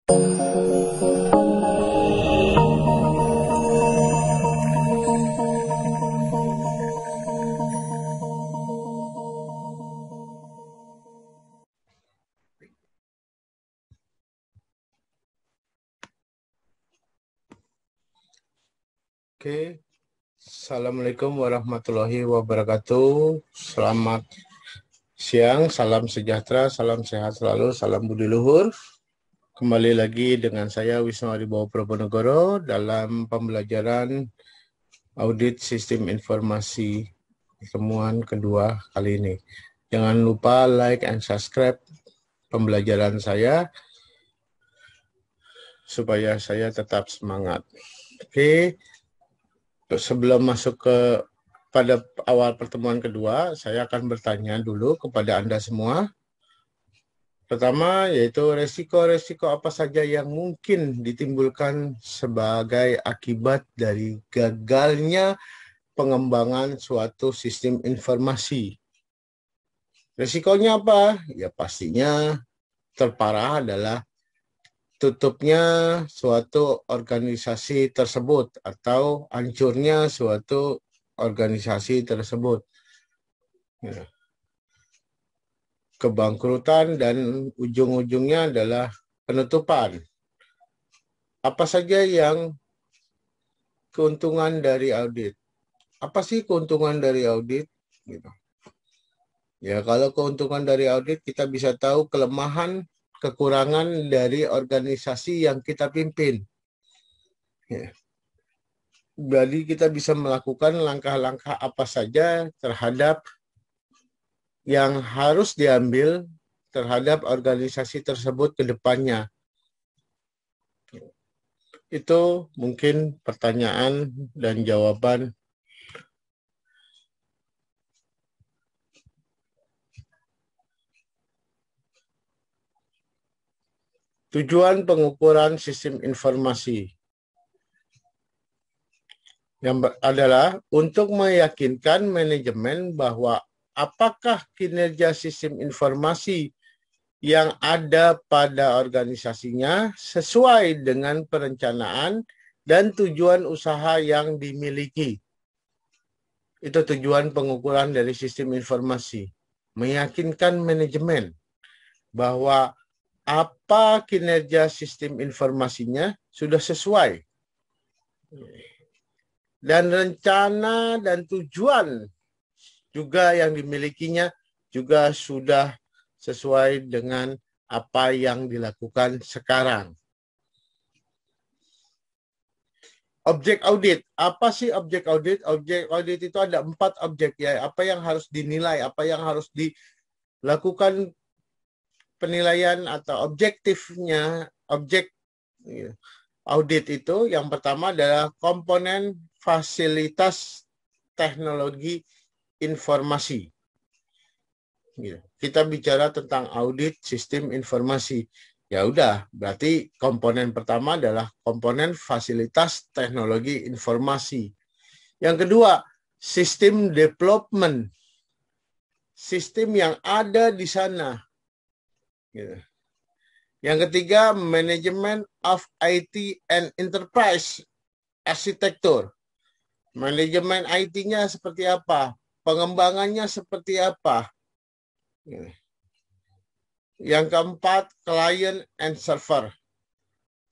Oke, Assalamualaikum warahmatullahi wabarakatuh. Selamat siang, salam sejahtera, salam sehat selalu, salam budi luhur. Kembali lagi dengan saya Wisnu Adibowo Proponegoro dalam pembelajaran audit sistem informasi pertemuan kedua kali ini. Jangan lupa like and subscribe pembelajaran saya supaya saya tetap semangat. Oke. Sebelum masuk pada awal pertemuan kedua, saya akan bertanya dulu kepada Anda semua. Pertama, yaitu resiko-resiko apa saja yang mungkin ditimbulkan sebagai akibat dari gagalnya pengembangan suatu sistem informasi. Resikonya apa? Ya pastinya terparah adalah tutupnya suatu organisasi tersebut atau hancurnya suatu organisasi tersebut. Ya. Kebangkrutan dan ujung-ujungnya adalah penutupan. Apa saja yang keuntungan dari audit? Apa sih keuntungan dari audit? Gitu. Ya, kalau keuntungan dari audit kita bisa tahu kelemahan, kekurangan dari organisasi yang kita pimpin. Ya. Jadi kita bisa melakukan langkah-langkah apa saja terhadap yang harus diambil terhadap organisasi tersebut ke depannya. Itu mungkin pertanyaan dan jawaban. Tujuan pengukuran sistem informasi yang adalah untuk meyakinkan manajemen bahwa apakah kinerja sistem informasi yang ada pada organisasinya sesuai dengan perencanaan dan tujuan usaha yang dimiliki. Itu tujuan pengukuran dari sistem informasi. Meyakinkan manajemen bahwa apa kinerja sistem informasinya sudah sesuai. Dan rencana dan tujuan juga yang dimilikinya juga sudah sesuai dengan apa yang dilakukan sekarang. Objek audit. Apa sih objek audit? Objek audit itu ada 4 objek ya. Apa yang harus dinilai, apa yang harus dilakukan penilaian atau objektifnya, objek audit itu yang pertama adalah komponen fasilitas teknologi informasi. Kita bicara tentang audit sistem informasi. Ya udah, berarti komponen pertama adalah komponen fasilitas teknologi informasi. Yang kedua, sistem development. Sistem yang ada di sana. Yang ketiga, manajemen of IT and enterprise arsitektur. Manajemen IT-nya seperti apa? Pengembangannya seperti apa? Yang keempat, client and server.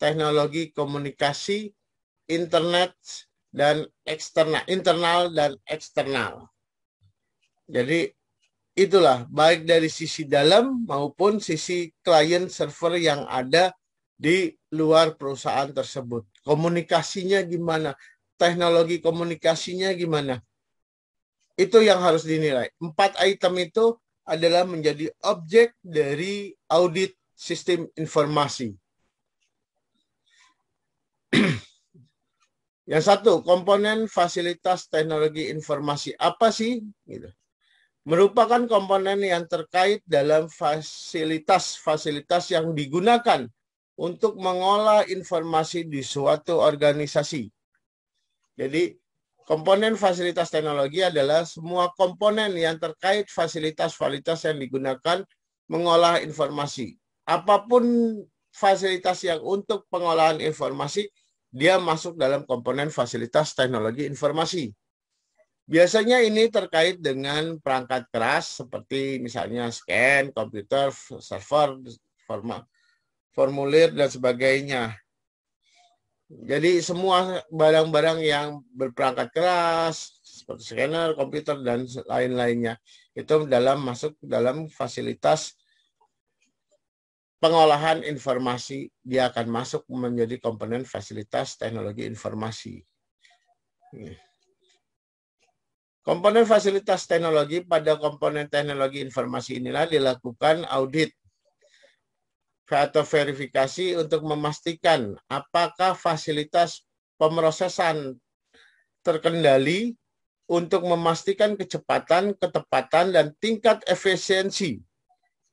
Teknologi komunikasi, internet, dan eksternal, internal dan eksternal. Jadi itulah baik dari sisi dalam maupun sisi client server yang ada di luar perusahaan tersebut. Komunikasinya gimana? Teknologi komunikasinya gimana? Itu yang harus dinilai. 4 item itu adalah menjadi objek dari audit sistem informasi. Yang satu, komponen fasilitas teknologi informasi. Apa sih? Gitu. Merupakan komponen yang terkait dalam fasilitas-fasilitas yang digunakan untuk mengolah informasi di suatu organisasi. Jadi, komponen fasilitas teknologi adalah semua komponen yang terkait fasilitas-fasilitas yang digunakan mengolah informasi. Apapun fasilitas yang untuk pengolahan informasi, dia masuk dalam komponen fasilitas teknologi informasi. Biasanya ini terkait dengan perangkat keras seperti misalnya scan, komputer, server, formulir, dan sebagainya. Jadi semua barang-barang yang berperangkat keras seperti scanner, komputer, dan lain-lainnya itu masuk dalam fasilitas pengolahan informasi. Dia akan masuk menjadi komponen fasilitas teknologi informasi. Komponen fasilitas teknologi, pada komponen teknologi informasi inilah dilakukan audit atau verifikasi untuk memastikan apakah fasilitas pemrosesan terkendali untuk memastikan kecepatan, ketepatan, dan tingkat efisiensi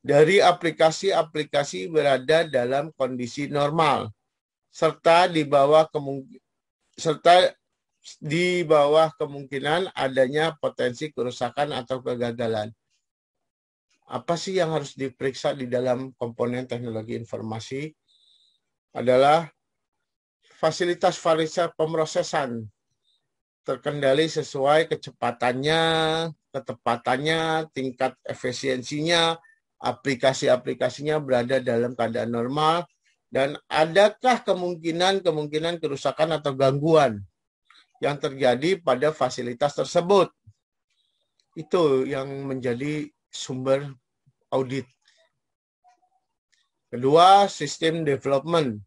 dari aplikasi-aplikasi berada dalam kondisi normal, serta di bawah kemungkinan adanya potensi kerusakan atau kegagalan. Apa sih yang harus diperiksa di dalam komponen teknologi informasi? Adalah fasilitas pemrosesan terkendali sesuai kecepatannya, ketepatannya, tingkat efisiensinya, aplikasi-aplikasinya berada dalam keadaan normal, dan adakah kemungkinan kerusakan atau gangguan yang terjadi pada fasilitas tersebut. Itu yang menjadi sumber audit. Kedua, sistem development.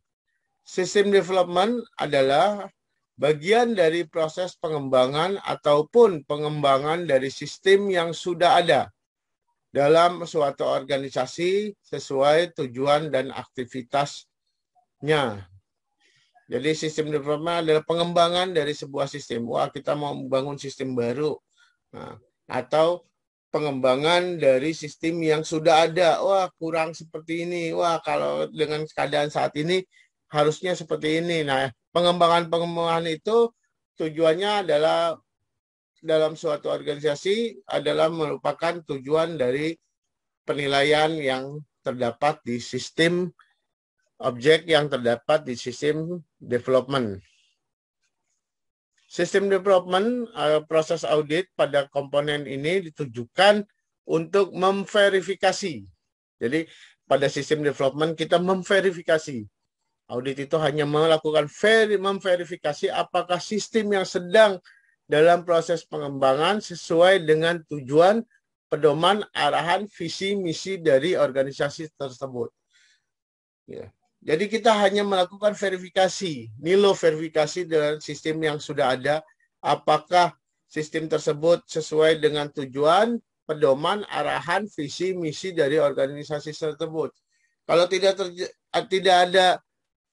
Sistem development adalah bagian dari proses pengembangan ataupun pengembangan dari sistem yang sudah ada dalam suatu organisasi sesuai tujuan dan aktivitasnya. Jadi sistem development adalah pengembangan dari sebuah sistem. Wah, kita mau membangun sistem baru. Nah, atau pengembangan dari sistem yang sudah ada. Wah, kurang seperti ini. Wah, kalau dengan keadaan saat ini harusnya seperti ini. Nah, pengembangan itu tujuannya adalah dalam suatu organisasi adalah merupakan tujuan dari penilaian yang terdapat di sistem objek yang terdapat di sistem development. Sistem development, proses audit pada komponen ini ditujukan untuk memverifikasi. Jadi pada sistem development kita memverifikasi. Audit itu hanya melakukan memverifikasi apakah sistem yang sedang dalam proses pengembangan sesuai dengan tujuan, pedoman, arahan, visi, misi dari organisasi tersebut. Ya. Jadi kita hanya melakukan verifikasi, nilai verifikasi dengan sistem yang sudah ada, apakah sistem tersebut sesuai dengan tujuan, pedoman, arahan, visi, misi dari organisasi tersebut. Kalau tidak ada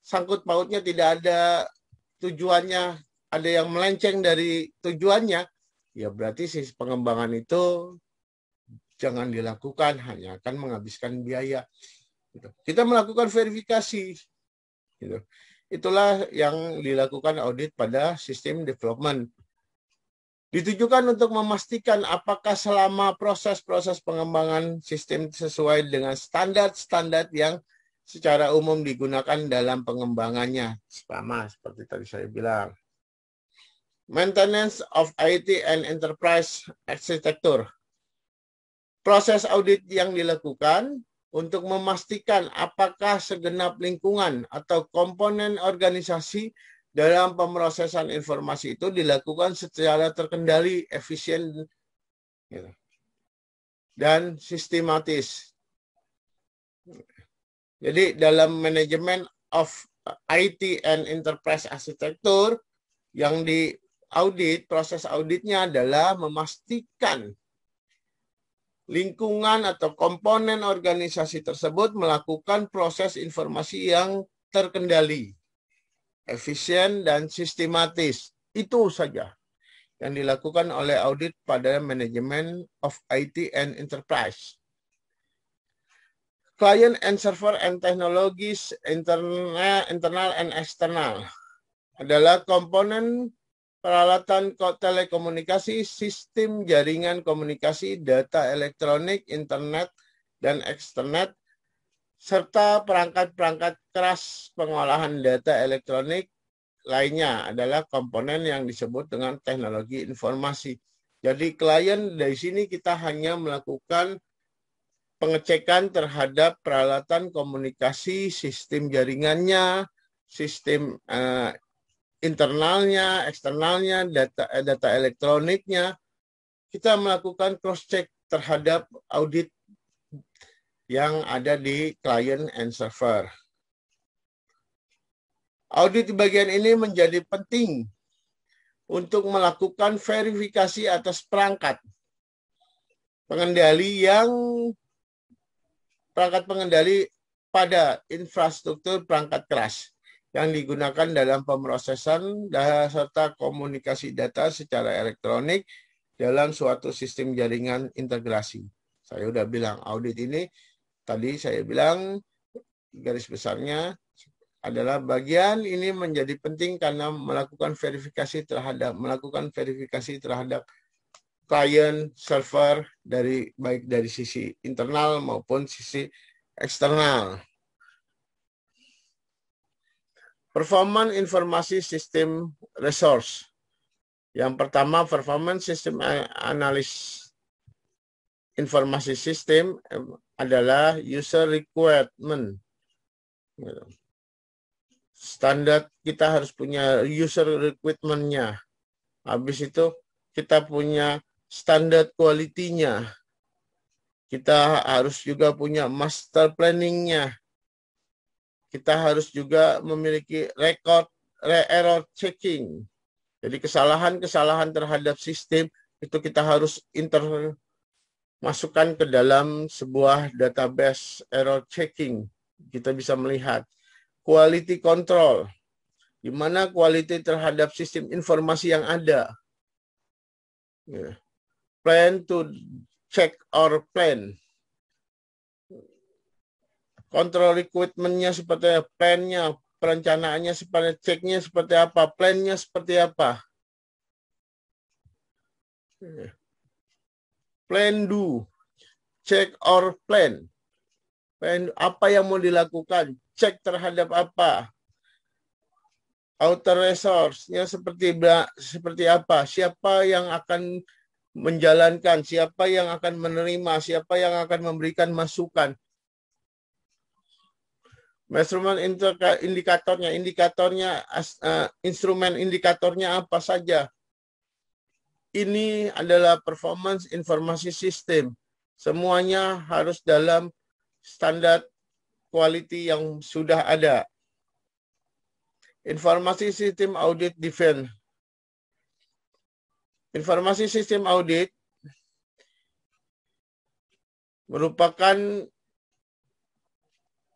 sangkut pautnya, tidak ada tujuannya, ada yang melenceng dari tujuannya, ya berarti pengembangan itu jangan dilakukan, hanya akan menghabiskan biaya. Kita melakukan verifikasi. Itulah yang dilakukan audit pada sistem development. Ditujukan untuk memastikan apakah selama proses-proses pengembangan sistem sesuai dengan standar-standar yang secara umum digunakan dalam pengembangannya. Sama seperti tadi saya bilang. Maintenance of IT and Enterprise Architecture. Proses audit yang dilakukan untuk memastikan apakah segenap lingkungan atau komponen organisasi dalam pemrosesan informasi itu dilakukan secara terkendali, efisien, dan sistematis. Jadi dalam manajemen of IT and Enterprise Architecture yang diaudit, proses auditnya adalah memastikan lingkungan atau komponen organisasi tersebut melakukan proses informasi yang terkendali, efisien, dan sistematis. Itu saja yang dilakukan oleh audit pada manajemen of IT and Enterprise. Client and server and technologies internal and external adalah komponen peralatan telekomunikasi, sistem jaringan komunikasi, data elektronik, internet, dan eksternet, serta perangkat-perangkat keras pengolahan data elektronik lainnya adalah komponen yang disebut dengan teknologi informasi. Jadi klien dari sini kita hanya melakukan pengecekan terhadap peralatan komunikasi, sistem jaringannya, sistem internalnya, eksternalnya, data elektroniknya. Kita melakukan cross check terhadap audit yang ada di client and server. Audit di bagian ini menjadi penting untuk melakukan verifikasi atas perangkat pengendali pada infrastruktur perangkat keras yang digunakan dalam pemrosesan serta komunikasi data secara elektronik dalam suatu sistem jaringan integrasi. Saya udah bilang audit ini, tadi saya bilang garis besarnya adalah bagian ini menjadi penting karena melakukan verifikasi terhadap klien, server baik dari sisi internal maupun sisi eksternal. Performance informasi sistem resource. Yang pertama, performance sistem analis informasi sistem adalah user requirement. Standar kita harus punya user requirement-nya. Habis itu kita punya standar quality-nya. Kita harus juga punya master planning-nya. Kita harus juga memiliki record error checking. Jadi kesalahan-kesalahan terhadap sistem itu kita harus masukkan ke dalam sebuah database error checking. Kita bisa melihat quality control, di mana quality terhadap sistem informasi yang ada. Plan to check or plan. Kontrol equipment-nya seperti apa, plan-nya, perencanaannya seperti ceknya seperti apa, plan-nya seperti apa. Plan do, check or plan. Plan apa yang mau dilakukan, cek terhadap apa. Outer resource-nya seperti apa, siapa yang akan menjalankan, siapa yang akan menerima, siapa yang akan memberikan masukan. Measurement indikatornya, instrumen indikatornya apa saja. Ini adalah performance informasi sistem. Semuanya harus dalam standar quality yang sudah ada. Informasi sistem audit defense. Informasi sistem audit merupakan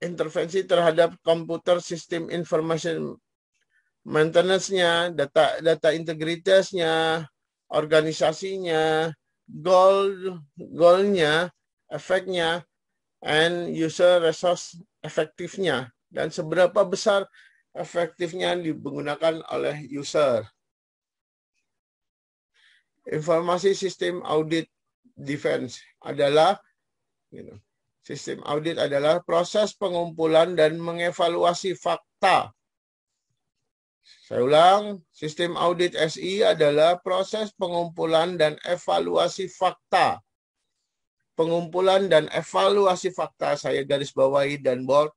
intervensi terhadap komputer sistem information maintenance-nya, data integritasnya, organisasinya, goal-nya, efeknya, and user resource efektifnya, dan seberapa besar efektifnya digunakan oleh user. Informasi sistem audit defense adalah sistem audit adalah proses pengumpulan dan mengevaluasi fakta. Saya ulang, sistem audit SI adalah proses pengumpulan dan evaluasi fakta. Pengumpulan dan evaluasi fakta, saya garis bawahi dan bold,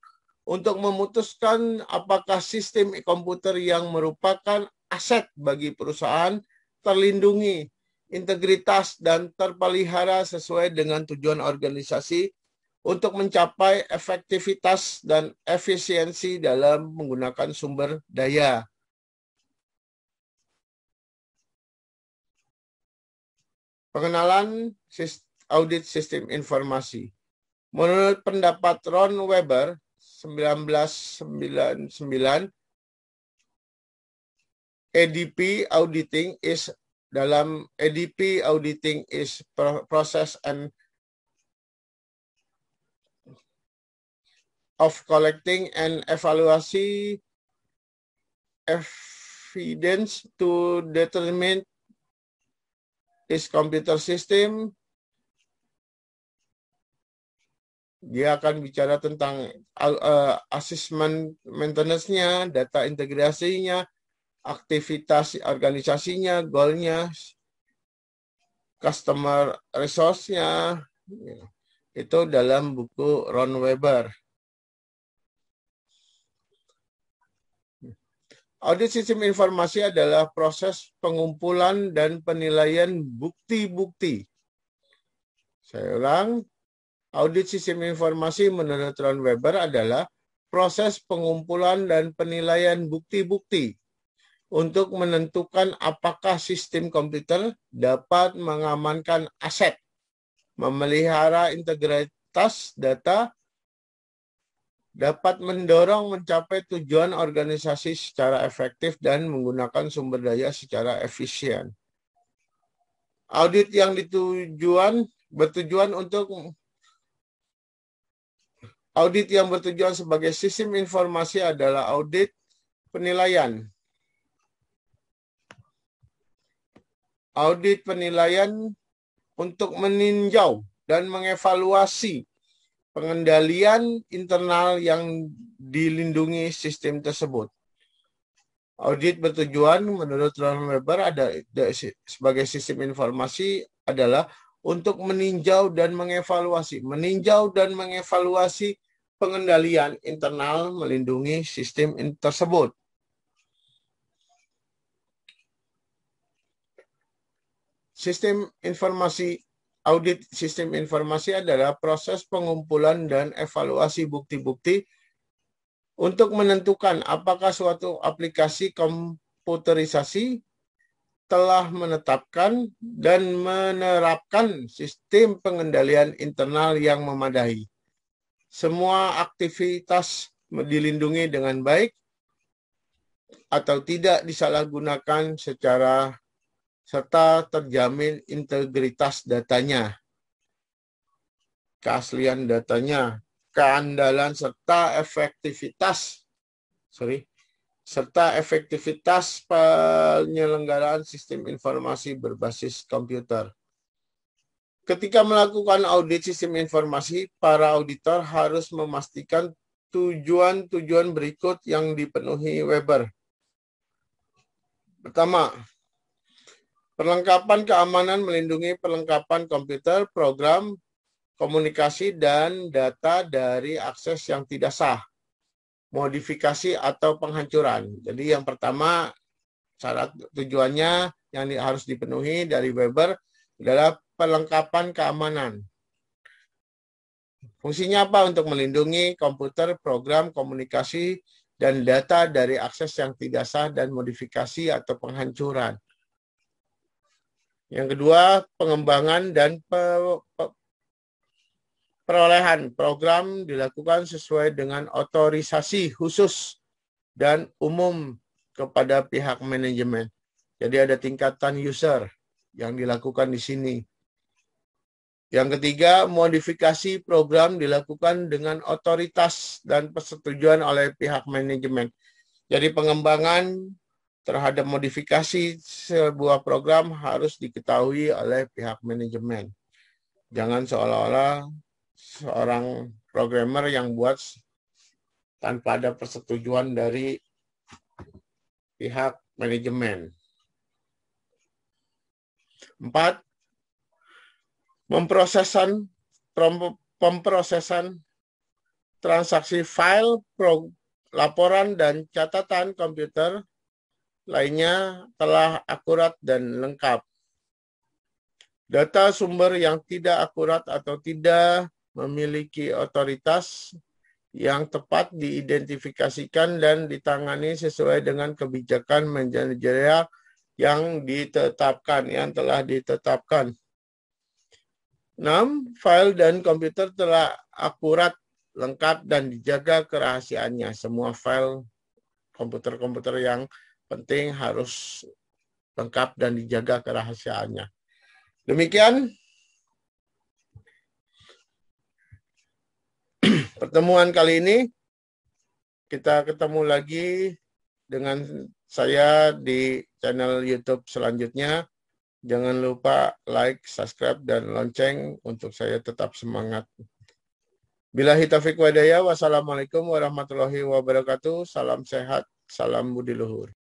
untuk memutuskan apakah sistem komputer yang merupakan aset bagi perusahaan terlindungi, integritas, dan terpelihara sesuai dengan tujuan organisasi untuk mencapai efektivitas dan efisiensi dalam menggunakan sumber daya. Pengenalan audit sistem informasi. Menurut pendapat Ron Weber 1999, ADP auditing is process and of collecting and evaluasi evidence to determine is computer system Dia akan bicara tentang assessment maintenance-nya, data integrasinya, aktivitas organisasinya, goal-nya, customer resource-nya. Itu dalam buku Ron Weber. Audit sistem informasi adalah proses pengumpulan dan penilaian bukti-bukti. Saya ulang, audit sistem informasi menurut Ron Weber adalah proses pengumpulan dan penilaian bukti-bukti untuk menentukan apakah sistem komputer dapat mengamankan aset, memelihara integritas data, dapat mendorong mencapai tujuan organisasi secara efektif dan menggunakan sumber daya secara efisien. Audit yang bertujuan sebagai sistem informasi adalah audit penilaian. Audit penilaian untuk meninjau dan mengevaluasi pengendalian internal yang dilindungi sistem tersebut. Audit bertujuan menurut Ron Weber sebagai sistem informasi adalah untuk meninjau dan mengevaluasi pengendalian internal melindungi sistem tersebut. Audit sistem informasi adalah proses pengumpulan dan evaluasi bukti-bukti untuk menentukan apakah suatu aplikasi komputerisasi telah menetapkan dan menerapkan sistem pengendalian internal yang memadai. Semua aktivitas dilindungi dengan baik atau tidak disalahgunakan serta terjamin integritas datanya, keaslian datanya, keandalan serta efektivitas penyelenggaraan sistem informasi berbasis komputer. Ketika melakukan audit sistem informasi, para auditor harus memastikan tujuan-tujuan berikut yang dipenuhi Weber. Pertama, perlengkapan keamanan melindungi perlengkapan komputer, program, komunikasi, dan data dari akses yang tidak sah, modifikasi, atau penghancuran. Jadi yang pertama, syarat tujuannya yang harus dipenuhi dari Weber adalah perlengkapan keamanan. Fungsinya apa? Untuk melindungi komputer, program, komunikasi, dan data dari akses yang tidak sah dan modifikasi atau penghancuran. Yang kedua, pengembangan dan perolehan program dilakukan sesuai dengan otorisasi khusus dan umum kepada pihak manajemen. Jadi ada tingkatan user yang dilakukan di sini. Yang ketiga, modifikasi program dilakukan dengan otoritas dan persetujuan oleh pihak manajemen. Jadi pengembangan terhadap modifikasi sebuah program harus diketahui oleh pihak manajemen. Jangan seolah-olah seorang programmer yang buat tanpa ada persetujuan dari pihak manajemen. 4. Pemprosesan transaksi file, laporan, dan catatan komputer lainnya telah akurat dan lengkap. Data sumber yang tidak akurat atau tidak memiliki otoritas yang tepat diidentifikasikan dan ditangani sesuai dengan kebijakan manajerial yang telah ditetapkan. 6. File dan komputer telah akurat, lengkap, dan dijaga kerahasiaannya. Semua file komputer-komputer yang penting harus lengkap dan dijaga kerahasiaannya. Demikian pertemuan kali ini. Kita ketemu lagi dengan saya di channel YouTube selanjutnya. Jangan lupa like, subscribe, dan lonceng untuk saya tetap semangat Billahi taufiq wa hidayah. Wassalamualaikum warahmatullahi wabarakatuh. Salam sehat, salam budi luhur.